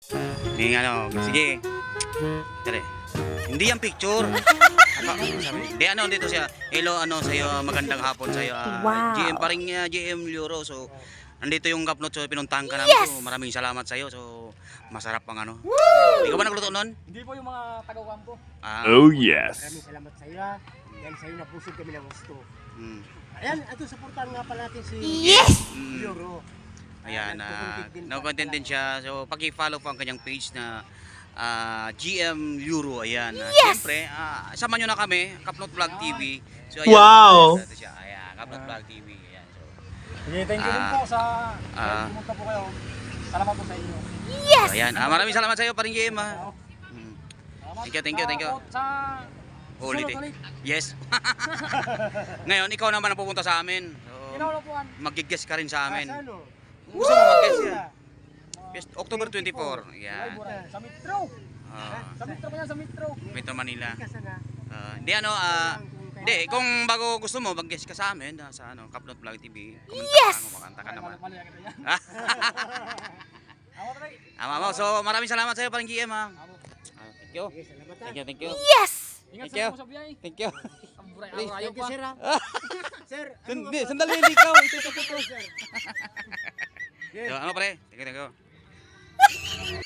Hindi ano, sige. Tara. Hindi yan picture. Hindi ano dito siya. Hello ano sa iyo, magandang hapon sa iyo. Wow. GM pa rin GM Euro. So nandito yung Kapnot, so pinuntahan ka namin. So maraming salamat sa iyo. So masarap ang ano. Ikaw ba nagluto noon? Hindi po yung mga taga-kampo. Oh yes. Maraming salamat sa iyo. Dahil sa iyo napusog kami ng gusto. Mm. Ayan, ito supportan nga pala natin si Euro. Ayan, nag-content din siya. So paki-follow po ang kanyang page na GM Euro. Ayan. Siyempre, sama nyo na kami, Kapnot Vlog TV. So, ayan, Wow! ito siya. Ayan, Kapnot Vlog TV. Ayan. So, Sige, thank you din po sa pumunta po kayo. Salamat po sa inyo. so, ayan. Maraming salamat sa iyo, paring GM. Mm. Thank you. Sa Ulit susunod eh. ulit. Yes. Ngayon, ikaw naman ang pupunta sa amin. So, Kinaulopuan. mag-guest ka rin sa amin. Sa ano? Gusto mo mag-guest yan? Yes, October 24. Yan. Sa Metro. Ah, Sa Metro pa yan, sa Metro. Metro Manila. Kasi na. Hindi ano, hindi, kung bago gusto mo, mag-guest ka sa amin sa ano, Kapnot Vlog TV. Yes! Kumakanta ka naman. Mali agad yan. Ako tayo. Mo. So, maraming salamat sa iyo, paring GM ha. Thank you. Sige, salamat ha. Thank you. Ingat Thank you. sa biyahe. Thank you. Arayo Thank you, pa. sir ha. Sir, Hindi, sandali, hindi ikaw. Ito. sir? So, ano pare? Thank you.